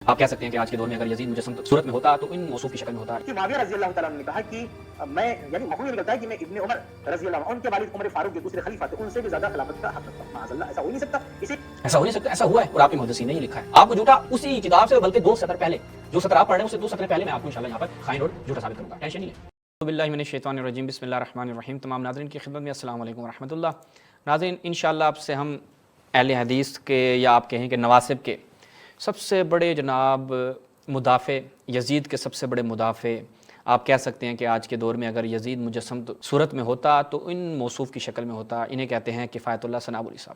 آپ کہہ سکتے ہیں کہ آج کے دور میں اگر یزید مجسم صورت میں ہوتا تو ان موصوف کی شکل میں ہوتا کہ معاویہ رضی اللہ تعالیٰ عنہ نے کہا کہ میں یعنی مفہوم یہ نکلتا ہے کہ میں ابن عمر رضی اللہ عنہ ان کے والد عمر فاروق جو دوسرے خلیفہ تھے ان سے بھی زیادہ خلافت کا حق رکھتا ہوں. معاذ اللہ ایسا ہو نہیں سکتا. ایسا ہو نہیں سکتا. ایسا ہوا ہے اور آپ کے محدثین نے یہ لکھا ہے. آپ کو جھوٹا اسی کتاب سے بلکہ 2 سطر پہلے جو سطر آپ پڑھ رہے ہیں اسے 2 سطر پہلے میں آپ کو انشاءاللہ یہاں پر خائن اور جھوٹا ثابت کروں گا. ٹینشن نہیں ہے. باللہ من الشیطان الرجیم. بسم اللہ الرحمن الرحیم. تمام ناظرین کی خدمت میں السلام علیکم ورحمۃ اللہ. ناظرین انشاءاللہ آپ سے ہم اہل حدیث کے یا آپ کہیں کہ نواسب کے سب سے بڑے جناب مدافع، یزید کے سب سے بڑے مدافع، آپ کہہ سکتے ہیں کہ آج کے دور میں اگر یزید مجسم صورت میں ہوتا تو ان موصوف کی شکل میں ہوتا. انہیں کہتے ہیں کفایت اللہ ثنابوری صاحب.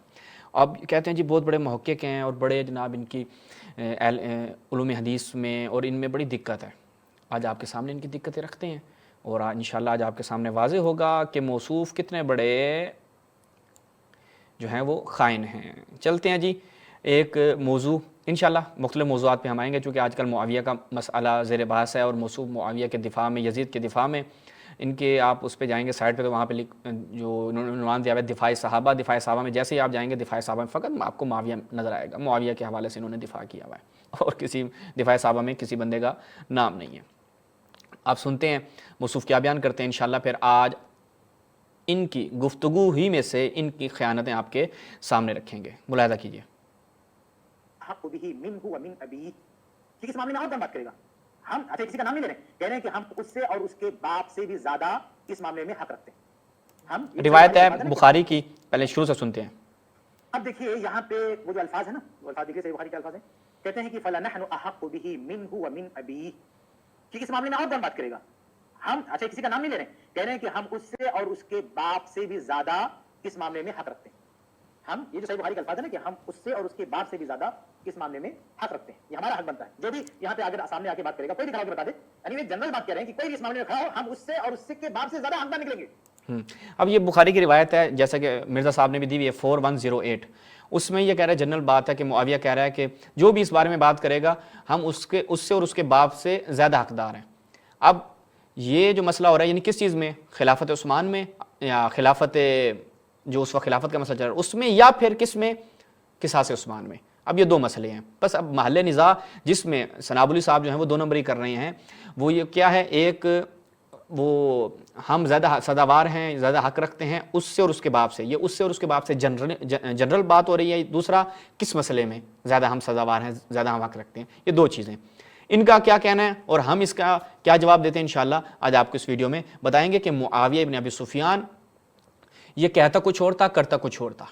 اب کہتے ہیں جی بہت بڑے محقق ہیں اور بڑے جناب ان کی علوم حدیث میں اور ان میں بڑی دقت ہے. آج آپ کے سامنے ان کی دقتیں رکھتے ہیں اور انشاءاللہ آج آپ کے سامنے واضح ہوگا کہ موصوف کتنے بڑے جو ہیں وہ خائن ہیں. چلتے ہیں جی ایک موضوع، انشاءاللہ مختلف موضوعات پہ ہم آئیں گے چونکہ آج کل معاویہ کا مسئلہ زیر بحث ہے اور موصوف معاویہ کے دفاع میں، یزید کے دفاع میں ان کے آپ اس پہ جائیں گے سائٹ پہ تو وہاں پہ جو انہوں نے عنوان دیا ہے دفاع صحابہ. دفاع صحابہ میں جیسے ہی آپ جائیں گے دفاع صحابہ میں فقط آپ کو معاویہ نظر آئے گا. معاویہ کے حوالے سے انہوں نے دفاع کیا ہوا ہے اور کسی دفاع صحابہ میں کسی بندے کا نام نہیں ہے. آپ سنتے ہیں موصوف کیا بیان کرتے ہیں انشاءاللہ. پھر آج ان کی گفتگو ہی میں سے ان کی خیانتیں آپ کے سامنے رکھیں گے. ملاحظہ کیجیے. حق به منه ومن ابيه کہ اس معاملے میں اور کون بات کرے گا؟ ہم اچھا کسی کا نام نہیں لے رہے ہیں، کہہ رہے ہیں کہ ہم اس سے اور اس کے باپ سے بھی زیادہ اس معاملے میں حق رکھتے ہیں. ہم روایت ہے بخاری کی، پہلے شروع سے سنتے ہیں. اب دیکھیے یہاں پہ وہ جو الفاظ ہیں نا، وہ الفاظ دیکھیے صحیح بخاری کے الفاظ ہیں. کہتے ہیں کہ فَلَنَحْنُ أَحَقُّ بِهِ مِنْهُ وَمِنْ أَبِيهِ کہ اس معاملے میں اور کون بات کرے گا؟ ہم اچھا کسی کا نام نہیں لے رہے ہیں، کہہ رہے ہیں کہ ہم اس سے اور اس کے باپ سے بھی زیادہ اس معاملے میں حق رکھتے ہیں. ہم یہ جو صحیح بخاری کا الفاظ ہے نا کہ ہم اس سے اور اس کے باپ سے بھی زیادہ اس معاملے میں حق رکھتے ہیں. یہ ہمارا حق بنتا ہے. جو بھی یہاں پہ اگر سامنے آ کے بات کرے گا، کوئی بھی کھڑا کے بتا دے، یعنی ایک جنرل بات کہہ رہے ہیں کہ کوئی بھی اس معاملے میں کھڑا ہو، ہم اس سے اور اس کے باپ سے زیادہ حقدار نکلیں گے. اب یہ بخاری کی روایت ہے جیسا کہ مرزا صاحب نے بھی دی ہوئی ہے 4108. اس میں یہ کہہ رہا ہے جنرل بات ہے کہ معاویہ کہہ رہا ہے کہ جو بھی اس بارے میں بات کرے گا ہم اس سے اور اس کے باپ سے زیادہ حقدار ہیں. اب یہ جو مسئلہ ہو رہا ہے یعنی کس چیز میں؟ خلافت عثمان میں یا خلافت جو اس وقت خلافت کا مسئلہ چل رہا ہے اس میں، یا پھر کس میں؟ قصاص عثمان میں. اب یہ 2 مسئلے ہیں. بس اب محل نزاع جس میں ثنابوری صاحب جو ہیں وہ 2 نمبری کر رہے ہیں وہ یہ کیا ہے؟ ایک وہ ہم زیادہ سزاوار ہیں، زیادہ حق رکھتے ہیں اس سے اور اس کے باپ سے. یہ اس سے اور اس کے باپ سے جنرل بات ہو رہی ہے. دوسرا کس مسئلے میں زیادہ ہم سزاوار ہیں، زیادہ ہم حق رکھتے ہیں. یہ 2 چیزیں. ان کا کیا کہنا ہے اور ہم اس کا کیا جواب دیتے ہیں انشاءاللہ آج آپ کو اس ویڈیو میں بتائیں گے کہ معاویہ ابن ابی سفیان یہ کہتا کچھ اور تھا، کرتا کچھ اور تھا.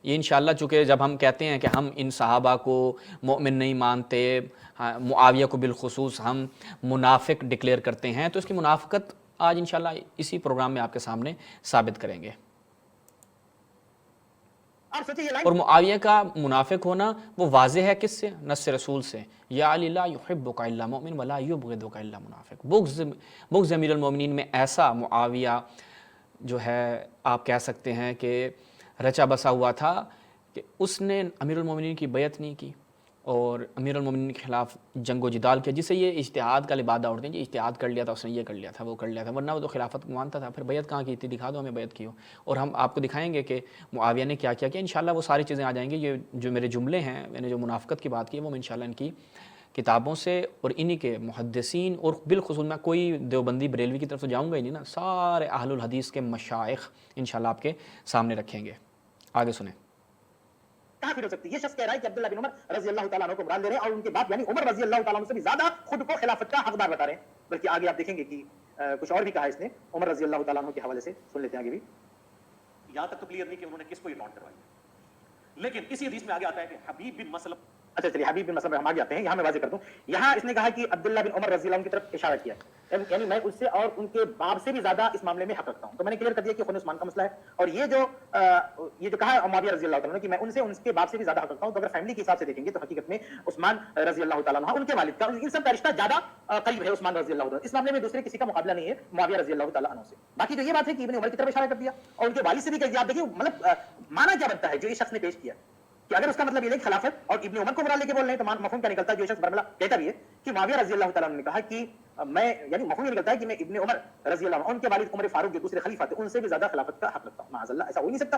یہ انشاءاللہ چونکہ جب ہم کہتے ہیں کہ ہم ان صحابہ کو مومن نہیں مانتے، معاویہ کو بالخصوص ہم منافق ڈکلیئر کرتے ہیں، تو اس کی منافقت آج انشاءاللہ اسی پروگرام میں آپ کے سامنے ثابت کریں گے. اور معاویہ کا منافق ہونا وہ واضح ہے کس سے؟ نص رسول سے. یا علی لا یحبک الا مؤمن ولا یبغضک الا منافق. بغض امیر المومنین میں ایسا معاویہ جو ہے آپ کہہ سکتے ہیں کہ رچا بسا ہوا تھا کہ اس نے امیر المومنین کی بیعت نہیں کی اور امیر المومنین کے خلاف جنگ و جدال کیا، جسے یہ اجتہاد کا لبادہ اڑتے ہیں جی اجتہاد کر لیا تھا اس نے، یہ کر لیا تھا، وہ کر لیا تھا، ورنہ وہ تو خلافت کو مانتا تھا. پھر بیعت کہاں کی تھی؟ دکھا دو ہمیں بیعت کی ہو. اور ہم آپ کو دکھائیں گے کہ معاویہ نے کیا کیا. انشاءاللہ وہ ساری چیزیں آ جائیں گے. یہ جو میرے جملے ہیں، میں نے جو منافقت کی بات کی ہے وہ میں انشاءاللہ ان کی کتابوں سے اور انہی کے محدثین اور بالخصوص میں کوئی دیوبندی بریلوی کی طرف سے جاؤں گا ہی نہیں نا، سارے اہل الحدیث کے مشائخ انشاءاللہ آپ کے سامنے رکھیں گے. آگے سنیں. کہاں پھر ہو سکتی ہے؟ یہ شخص کہہ رہا ہے کہ عبداللہ بن عمر رضی اللہ تعالیٰ عنہ کو مراد لے رہے ہیں اور ان کے باپ یعنی عمر رضی اللہ تعالیٰ عنہ سے بھی زیادہ خود کو خلافت کا حقدار بتا رہے ہیں. بلکہ آگے آپ دیکھیں گے کہ کچھ اور بھی کہا اس نے عمر رضی اللہ تعالیٰ عنہ کے حوالے سے. سن لیتے ہیں آگے بھی. یہاں تک تو کلیئر نہیں کہ انہوں نے کس کو یہ نوٹ کروائی، لیکن اسی حدیث میں آگے آتا ہے کہ حبیب بن مسلم. اچھا چلیے حبیب بن مسلم ہم آگے آتے ہیں. یہاں میں واضح کر دوں، یہاں اس نے کہا کہ عبداللہ بن عمر رضی اللہ عنہ کی طرف اشارہ کیا ہے، یعنی میں اس سے اور ان کے باپ سے بھی زیادہ اس معاملے میں حق رکھتا ہوں. تو میں نے کلیئر کر دیا کہ خون عثمان کا مسئلہ ہے. اور یہ جو کہا معاویہ رضی اللہ تعالیٰ عنہ کہ میں ان سے ان کے باپ سے بھی زیادہ حق رکھتا ہوں، تو اگر فیملی کے حساب سے دیکھیں گے تو حقیقت میں عثمان رضی اللہ تعالیٰ عنہ ان کے والد کا ان سب کا رشتہ زیادہ قریب ہے عثمان رضی اللہ تعالیٰ. اس معاملے میں دوسرے کسی کا مقابلہ نہیں ہے معاویہ رضی اللہ تعالیٰ عنہ سے. باقی جو یہ بات ہے کہ ابن عمر کی طرف اشارہ کر دیا اور ان کے والد سے بھی کر دیا. آپ دیکھیے مطلب معنی کیا بنتا ہے جو یہ شخص نے پیش کیا. کہ اگر اس کا مطلب یہ ہے کہ خلافت اور ابن عمر کو مراد لے کے بول رہے ہیں تو مفہوم کیا نکلتا ہے؟ جو شخص برملا کہتا بھی ہے کہ معاویہ رضی اللہ تعالیٰ عنہ نے کہا کہ میں، یعنی مفہوم یہ نکلتا ہے کہ میں ابن عمر رضی اللہ عنہ، ان کے والد عمر فاروق جو دوسرے خلیفہ تھے، ان سے بھی زیادہ خلافت کا حق رکھتا ہوں. معاذ اللہ، ایسا ہو ہی نہیں سکتا.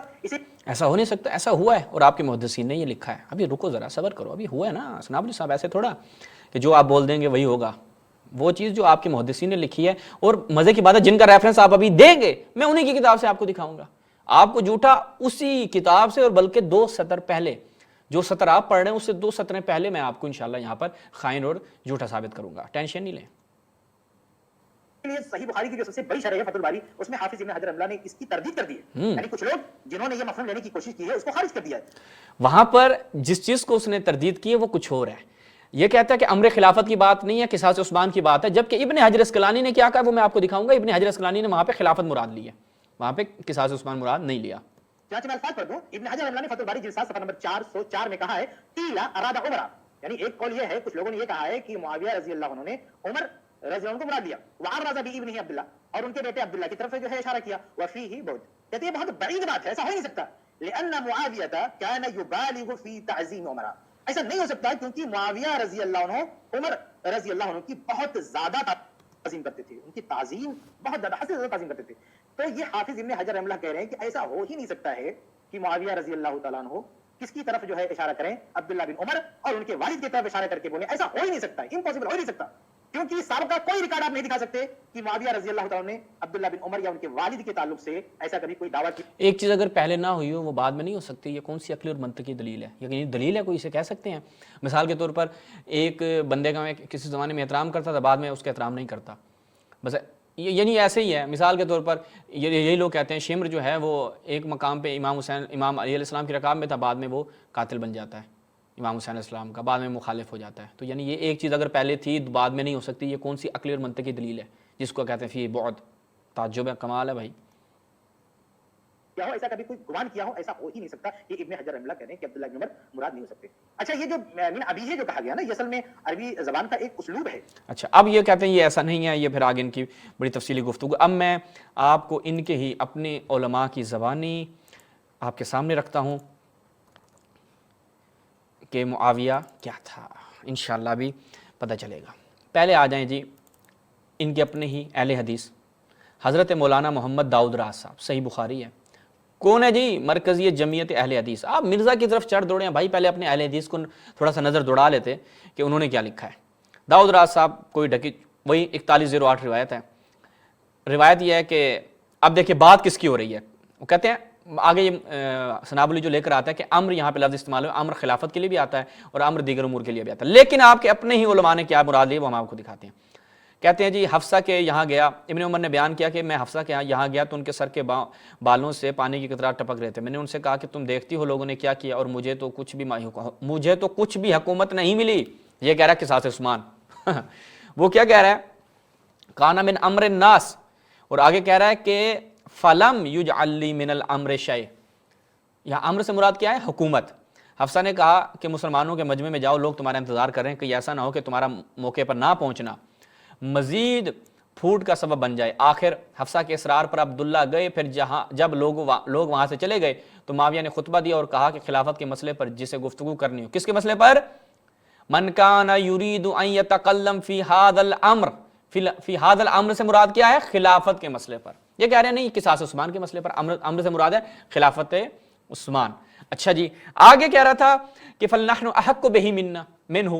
ایسا ہو نہیں سکتا. ایسا ہوا ہے اور آپ کے محدثین نے یہ لکھا ہے. ابھی رکو ذرا، صبر کرو، ابھی ہوا ہے نا سنابلی صاحب. ایسے تھوڑا کہ جو آپ بول دیں گے وہی ہوگا. وہ چیز جو آپ کے محدثین نے لکھی ہے، اور مزے کی بات ہے جن کا ریفرنس آپ ابھی دیں گے میں انہی کی کتاب سے آپ کو دکھاؤں گا. آپ کو جھوٹا اسی کتاب سے، اور بلکہ 2 سطر پہلے، جو سطر آپ پڑھ رہے ہیں اس سے 2 سطریں پہلے میں آپ کو انشاءاللہ یہاں پر خائن اور جھوٹا ثابت کروں گا. ٹینشن نہیں لیں. صحیح بخاری کی جو سب سے بڑی شرح ہے فتح الباری، اس میں حافظ ابن حجر رحمہ اللہ نے اس کی تردید کر دی ہے. یعنی کچھ لوگ جنہوں نے یہ مفہوم لینے کی کوشش کی ہے اس کو خارج کر دیا ہے. وہاں پر جس چیز کو اس نے تردید کی ہے وہ کچھ اور ہے. یہ کہتا ہے کہ امر خلافت کی بات نہیں ہے، قصاص عثمان کی بات ہے، جبکہ ابن حجر اسقلانی نے کیا کہا وہ میں آپ کو دکھاؤں گا. ابن حجر اسقلانی نے وہاں پہ خلافت مراد لی ہے، وہاں پہ قصاص عثمان مراد نہیں لیا. چاچا میں الفاظ پڑھ دوں. ابن حجر رحمہ اللہ نے فتح الباری جلد 7 صفحہ نمبر 404 میں کہا ہے قیل اراد عمر، یعنی ایک قول یہ ہے، کچھ لوگوں نے یہ کہا ہے کہ معاویہ رضی اللہ عنہ نے عمر رضی اللہ عنہ کو مراد لیا. وعرض بابنہ عبداللہ، اور ان کے بیٹے عبداللہ کی طرف جو ہے اشارہ کیا. وفیہ بعد، کہتے ہیں بہت بعید بات ہے، ایسا ہو ہی نہیں سکتا. لأن معاویہ کان یبالغ فی تعظیم عمر، ایسا نہیں ہو سکتا کیونکہ معاویہ رضی اللہ عنہ عمر رضی اللہ عنہ کی بہت زیادہ تعظیم کرتے تھے، ان کی تعظیم بہت زیادہ، حد سے زیادہ تعظیم کرتے تھے. تو یہ حافظ ابن حجر رحمہ اللہ کہہ رہے ہیں کہ ایسا ہو ہی نہیں سکتا ہے کہ معاویہ رضی اللہ تعالیٰ عنہ کس کی طرف جو ہے اشارہ کریں؟ عبداللہ بن عمر، اور ان کے والد کی طرف اشارہ کر کے بولیں. ایسا ہو ہی نہیں سکتا، امپاسبل ہو ہی نہیں سکتا، کیونکہ سابقہ کوئی ریکارڈ آپ نہیں دکھا سکتے کہ معاویہ رضی اللہ تعالیٰ نے عبداللہ بن عمر یا ان کے والد کے تعلق سے ایسا کبھی کوئی دعویٰ کی. ایک چیز اگر پہلے نہ ہوئی ہو وہ بعد میں نہیں ہو سکتی. یہ کون سی عقلی اور منطقی دلیل ہے؟ یقینی دلیل ہے کوئی، اسے کہہ سکتے ہیں. مثال کے طور پر ایک بندے کا میں کسی زمانے میں احترام کرتا تھا، بعد میں اس کا احترام نہیں کرتا، بس یعنی ایسے ہی ہے. مثال کے طور پر یہی لوگ کہتے ہیں شمر جو ہے وہ ایک مقام پہ امام علی علیہ السلام کی رکاب میں تھا، بعد میں وہ قاتل بن جاتا ہے امام حسین علیہ السلام کا، بعد میں مخالف ہو جاتا ہے. تو یعنی یہ ایک چیز اگر پہلے تھی بعد میں نہیں ہو سکتی. یہ کون سی عقلی اور منطقی دلیل ہے جس کو کہتے ہیں فی بعد؟ تعجب ہے، کمال ہے بھائی. کیا ہو ایسا کبھی کوئی گمان کیا ہو؟ ایسا ہو ہی نہیں سکتا. یہ ابن حجر رحمہ اللہ کہہ رہے ہیں کہ عبداللہ بن عمر مراد نہیں ہو سکتے. اچھا یہ جو من ابی ہے جو کہا گیا نا، یہ اصل میں عربی زبان کا ایک اسلوب ہے. اچھا اب یہ کہتے ہیں یہ ایسا نہیں ہے، یہ پھر آگے ان کی بڑی تفصیلی گفتگو. اب میں آپ کو ان کے ہی اپنے علماء کی زبانی آپ کے سامنے رکھتا ہوں کہ معاویہ کیا تھا، انشاءاللہ بھی پتہ چلے گا. پہلے آ جائیں جی ان کے اپنے ہی اہل حدیث حضرت مولانا محمد داؤد راز صاحب. صحیح بخاری ہے. کون ہے جی؟ مرکزی جمعیت اہل حدیث. آپ مرزا کی طرف چڑھ دوڑے ہیں بھائی، پہلے اپنے اہل حدیث کو تھوڑا سا نظر دوڑا لیتے کہ انہوں نے کیا لکھا ہے. داؤد راز صاحب کوئی ڈکی، وہی 4108 روایت ہے. روایت یہ ہے کہ اب دیکھیں بات کس کی ہو رہی ہے. وہ کہتے ہیں آگے یہ سنابلی جو لے کر آتا ہے کہ امر یہاں پہ لفظ استعمال ہے، امر خلافت کے لیے بھی آتا ہے اور امر دیگر امور کے لیے بھی آتا ہے، لیکن آپ کے اپنے ہی علماء نے کیا مراد لی وہ ہم آپ کو دکھاتے ہیں. کہتے ہیں جی حفصہ کے یہاں گیا، ابن عمر نے بیان کیا کہ میں حفصہ کے یہاں گیا تو ان کے سر کے بالوں سے پانی کی قطرات ٹپک رہے تھے. میں نے ان سے کہا کہ تم دیکھتی ہو لوگوں نے کیا کیا، اور مجھے تو کچھ بھی حکومت نہیں ملی. یہ کہہ رہا ہے قصاص عثمان. وہ کیا کہہ رہا ہے؟ کانا من امر الناس، اور آگے کہہ رہا ہے کہ فلم یجعل لی من الامر شیء. یہاں امر سے مراد کیا ہے؟ حکومت. حفصہ نے کہا کہ مسلمانوں کے مجمع میں جاؤ، لوگ تمہارا انتظار کر رہے ہیں، کہ ایسا نہ ہو کہ تمہارا موقع پر نہ پہنچنا مزید پھوٹ کا سبب بن جائے. آخر حفصہ کے اصرار پر عبداللہ گئے. پھر جب لوگ وہاں سے چلے گئے تو معاویہ نے خطبہ دیا اور کہا کہ خلافت کے مسئلے پر جسے گفتگو کرنی ہو. کس کے مسئلے پر؟ من کان یرید ان یتکلم فی ھذا الامر. فی ھذا الامر سے مراد کیا ہے؟ خلافت کے مسئلے پر. یہ کہہ رہے ہیں نہیں، قصاص عثمان کے مسئلے پر. امر سے مراد ہے خلافت عثمان. اچھا جی آگے کہہ رہا تھا کہ فلنحن احق بہ منہ.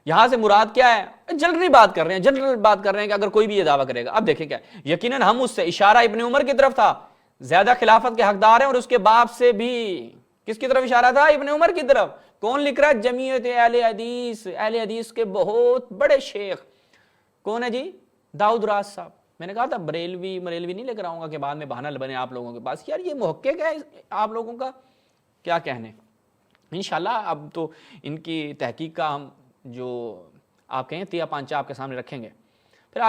یہاں سے مراد کیا ہے؟ جنرل بات کر رہے ہیں کہ اگر کوئی بھی یہ دعویٰ کرے گا. اب دیکھیں کیا، یقیناً ہم اس سے، اشارہ ابن عمر کی طرف تھا، زیادہ خلافت کے حقدار ہیں، اور اس کے باپ سے بھی کس کی طرف اشارہ تھا؟ ابن عمر کی طرف. کون لکھ رہا ہے؟ جمعیت اہل حدیث. اہل حدیث کے بہت بڑے شیخ. کون ہے جی؟ داؤد راز صاحب. میں نے کہا تھا بریلوی نہیں لے کر آؤں گا کہ بعد میں بہانہ بنے آپ لوگوں کے پاس. یار یہ محقق ہے آپ لوگوں کا، کیا کہنے. انشاءاللہ اب تو ان کی تحقیق کا ہم جو آپ کہیں تیا پانچا آپ کے سامنے رکھیں گے. پھر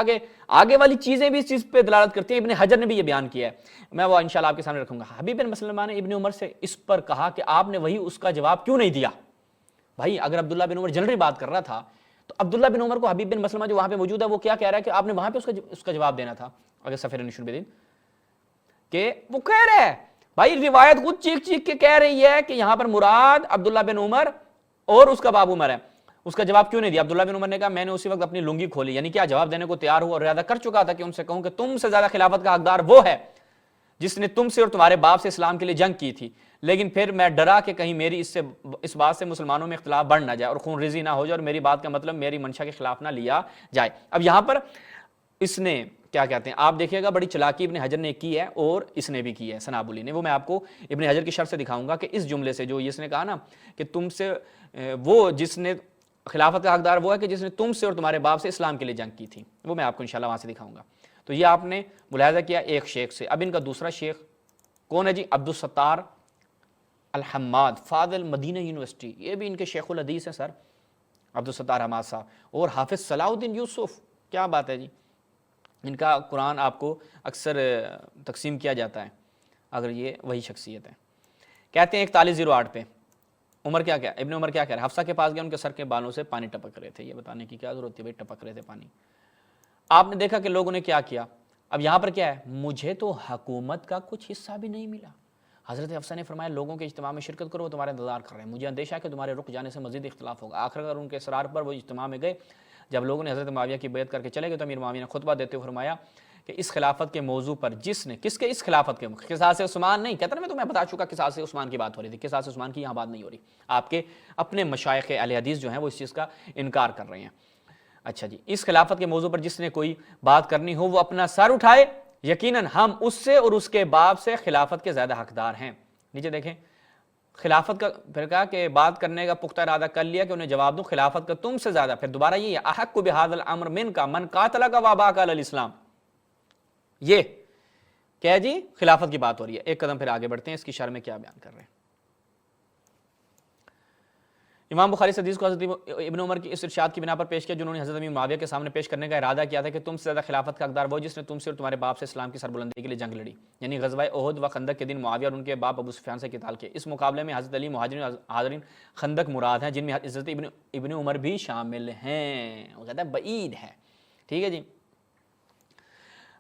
آگے والی چیزیں بھی اس چیز پہ دلالت کرتی ہیں. ابن حجر نے بھی یہ بیان کیا ہے، میں وہ انشاءاللہ آپ کے سامنے رکھوں گا. حبیب بن مسلمہ نے ابن عمر سے اس پر کہا کہ آپ نے وہی اس کا جواب کیوں نہیں دیا. بھائی اگر عبداللہ بن عمر جنرل بات کر رہا تھا تو عبداللہ بن عمر کو حبیب بن مسلمہ جو وہاں پہ موجود ہے وہ کیا کہہ رہا ہے کہ آپ نے وہاں پہ اس کا جواب دینا تھا. اگر سفیر نشر بدین کہ وہ کہہ رہا ہے بھائی روایت خود چیخ چیخ کے کہہ رہی ہے کہ یہاں پر مراد عبداللہ بن عمر اور اس کا باپ عمر ہے. اس کا جواب کیوں نہیں دیا؟ عبداللہ بن عمر نے کہا میں نے اسی وقت اپنی لنگی کھولی، یعنی کیا جواب دینے کو تیار ہوا اور ارادہ کر چکا تھا کہ ان سے کہوں کہ تم سے زیادہ خلافت کا حقدار وہ ہے جس نے تم سے اور تمہارے باپ سے اسلام کے لیے جنگ کی تھی، لیکن پھر میں ڈرا کہ کہیں میری اس بات سے مسلمانوں میں اختلاف بڑھ نہ جائے اور خون ریزی نہ ہو جائے اور میری بات کا مطلب میری منشا کے خلاف نہ لیا جائے. اب یہاں پر اس نے کیا کہتے ہیں، آپ دیکھیے گا بڑی چلاکی ابن حجر نے کی ہے اور اس نے بھی کی ہے سنابلی نے، وہ میں آپ کو ابن حجر کی شرح سے دکھاؤں گا کہ اس جملے سے جو اس نے کہا نا کہ تم سے وہ جس نے خلافت کا حقدار وہ ہے کہ جس نے تم سے اور تمہارے باپ سے اسلام کے لیے جنگ کی تھی، وہ میں آپ کو انشاءاللہ وہاں سے دکھاؤں گا. تو یہ آپ نے ملاحظہ کیا ایک شیخ سے. اب ان کا دوسرا شیخ کون ہے جی؟ عبدالستار الحماد فاضل مدینہ یونیورسٹی، یہ بھی ان کے شیخ الحدیث ہیں سر، عبدالستار حماد صاحب. اور حافظ صلاح الدین یوسف، کیا بات ہے جی، ان کا قرآن آپ کو اکثر تقسیم کیا جاتا ہے اگر یہ وہی شخصیت ہے. کہتے ہیں 4108 پہ عمر کیا کیا ابن عمر کیا کہہ رہا ہے، حفصہ کے پاس گیا، ان کے سر کے بالوں سے پانی ٹپک رہے تھے. یہ بتانے کی کیا ضرورت ہے بھائی، ٹپک رہے تھے پانی. آپ نے دیکھا کہ لوگوں نے کیا کیا. اب یہاں پر کیا ہے، مجھے تو حکومت کا کچھ حصہ بھی نہیں ملا. حضرت حفصہ نے فرمایا لوگوں کے اجتماع میں شرکت کرو، وہ تمہارا انتظار کر رہے ہیں، مجھے اندیشہ ہے کہ تمہارے رک جانے سے مزید اختلاف ہوگا. آخر کار ان کے اصرار پر وہ اجتماع میں گئے. جب لوگوں نے حضرت معاویہ کی بیعت کر کے چلے گئے تو امیر معاویہ نے خطبہ دیتے ہوئے فرمایا کہ اس خلافت کے موضوع پر جس نے کس کے اس خلافت کے قصاص عثمان نہیں کہتا نا، میں تمہیں بتا چکا قصاص عثمان کی بات ہو رہی تھی، قصاص عثمان کی یہاں بات نہیں ہو رہی. آپ کے اپنے مشائخ اہل حدیث جو ہیں وہ اس چیز کا انکار کر رہے ہیں. اچھا جی، اس خلافت کے موضوع پر جس نے کوئی بات کرنی ہو وہ اپنا سر اٹھائے، یقیناً ہم اس سے اور اس کے باپ سے خلافت کے زیادہ حقدار ہیں. نیچے دیکھیں خلافت کا پھر کہا کہ بات کرنے کا پختہ ارادہ کر لیا کہ انہیں جواب دوں خلافت کا تم سے زیادہ. پھر دوبارہ یہ احق بہذا الامر من کا من قاتل کا وابا کا الاسلام، یہ کیا جی خلافت کی بات ہو رہی ہے. ایک قدم پھر آگے بڑھتے ہیں، اس کی شرح میں کیا بیان کر رہے ہیں. امام بخاری حدیث کو حضرت ابن عمر کی اس ارشاد کی بنا پر پیش کیا جنہوں نے حضرت امیر معاویہ کے سامنے پیش کرنے کا ارادہ کیا تھا کہ تم سے زیادہ خلافت کا حقدار وہ جس نے تم سے اور تمہارے باپ سے اسلام کی سربلندی کے لیے جنگ لڑی. یعنی غزوہ احد و خندق کے دن معاویہ اور ان کے باپ ابو سفیان سے قتال کیے. اس مقابلے میں حضرت علی مہاجرین حاضرین خندق مراد ہیں، جن میں حضرت ابن عمر بھی شامل ہیں. وہ کہتا ہے بعید ہے. ٹھیک ہے جی.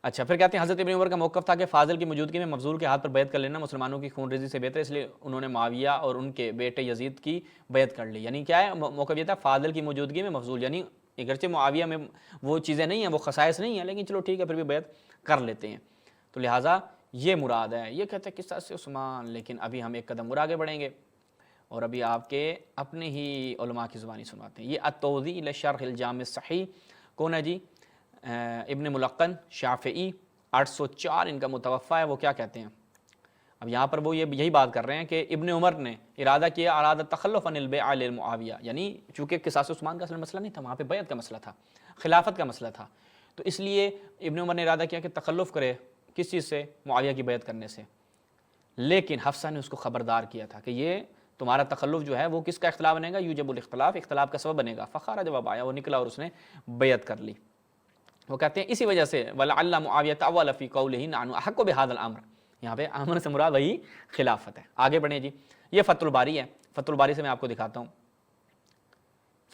اچھا پھر کہتے ہیں حضرت ابن عمر کا موقف تھا کہ فاضل کی موجودگی میں مفضول کے ہاتھ پر بیعت کر لینا مسلمانوں کی خون ریزی سے بہتر ہے، اس لیے انہوں نے معاویہ اور ان کے بیٹے یزید کی بیعت کر لی. یعنی کیا ہے موقف یہ تھا، فاضل کی موجودگی میں مفضول، یعنی اگرچہ معاویہ میں وہ چیزیں نہیں ہیں، وہ خصائص نہیں ہیں، لیکن چلو ٹھیک ہے پھر بھی بیعت کر لیتے ہیں. تو لہٰذا یہ مراد ہے. یہ کہتے ہیں قصہ سے عثمان، لیکن ابھی ہم ایک قدم اور آگے بڑھیں گے اور ابھی آپ کے اپنے ہی علماء کی زبانی سناتے ہیں. یہ التوضیح الی شرح الجامع الصحیح کون ہے جی؟ ابن ملقن شافعی 804 ان کا متوفہ ہے. وہ کیا کہتے ہیں، اب یہاں پر وہ یہی بات کر رہے ہیں کہ ابن عمر نے ارادہ کیا ارادہ تخلف عن البیع لمعاویہ، یعنی چونکہ قصاص عثمان کا اصل مسئلہ نہیں تھا، وہاں پہ بیعت کا مسئلہ تھا، خلافت کا مسئلہ تھا، تو اس لیے ابن عمر نے ارادہ کیا کہ تخلف کرے کس چیز سے، معاویہ کی بیعت کرنے سے. لیکن حفصہ نے اس کو خبردار کیا تھا کہ یہ تمہارا تخلف جو ہے وہ کس کا اختلاف بنے گا، یوجب الاختلاف، اختلاف کا سبب بنے گا. فخرج جواب آیا، وہ نکلا اور اس نے بیعت کر لی. وہ کہتے ہیں اسی وجہ سے وَلَعَلَّ مُعَاوِيَةَ تَأَوَّلَ فِي قَوْلِهِ نَحْنُ أَحَقُّ بِهَذَا الْأَمْرِ، یہاں پہ امر سے مراد وہی خلافت ہے. آگے بڑھیں جی. یہ فتح الباری ہے. فتح الباری سے میں آپ کو دکھاتا ہوں.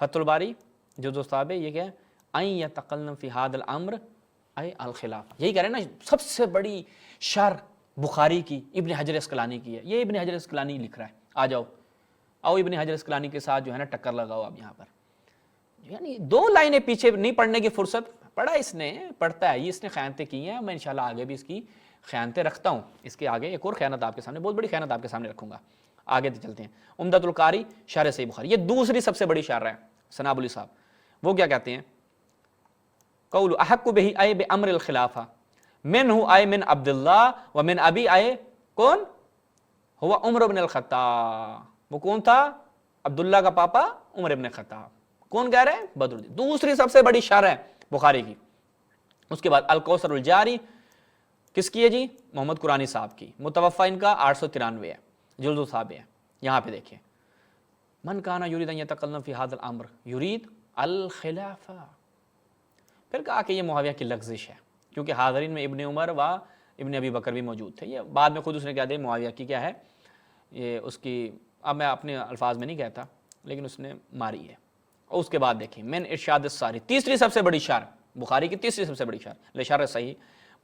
فتح الباری جو دوستاب ہے یہ کیا ہے، أَن يَتَقَلَّمْ فِي هَذَا الْأَمْرِ أي الخلافہ، یہی کہہ رہے ہیں نا سب سے بڑی شرح بخاری کی ابن حجر اسقلانی کی ہے. یہ ابن حجر اسقلانی لکھ رہا ہے. آ جاؤ آؤ ابن حجر اسقلانی کے ساتھ جو ہے نا ٹکر لگاؤ. اب یہاں پر یعنی 2 لائنیں پیچھے نہیں پڑھنے کی فرصت، پڑھا اس نے، پڑھتا ہے یہ، اس نے خیانتیں کی ہیں. میں انشاءاللہ آگے بھی اس کی خیانتیں رکھتا ہوں. اس کے آگے ایک اور خیانت آپ کے سامنے، بہت بڑی خیانت آپ کے سامنے رکھوں گا. آگے چلتے ہیں. عمدۃ القاری شرح صحیح بخاری، یہ دوسری سب سے بڑی شرح ہے سنابلی صاحب. وہ کیا کہتے ہیں، قول احق بہ اے بامر الخلافہ منہ اے من عبداللہ ومن ابی اے کون ہوا عمر بن الخطاب. وہ کون تھا؟ عبداللہ کا پاپا عمر بن الخطاب. کون کہہ رہے ہیں؟ بدر الدین. دوسری سب سے بڑی شرح ہے بخاری کی. اس کے بعد الکوثر الجاری کس کی ہے جی؟ محمد قرانی صاحب کی. متوفہ ان کا 893 ہے، جلد صاحب ہے. یہاں پہ دیکھیں من کانا یرید ان یتکلم فی ھذا الامر یرید الخلافہ. پھر کہا کہ یہ معاویہ کی لغزش ہے، کیونکہ حاضرین میں ابن عمر و ابن ابی بکر بھی موجود تھے. یہ بعد میں خود اس نے کہا دے معاویہ کی کیا ہے یہ اس کی، اب میں اپنے الفاظ میں نہیں کہتا لیکن اس نے ماری ہے. اور اس کے بعد دیکھیں من ارشاد الساری، تیسری سب سے بڑی شرح بخاری کی، تیسری سب سے بڑی شرح لشرح صحیح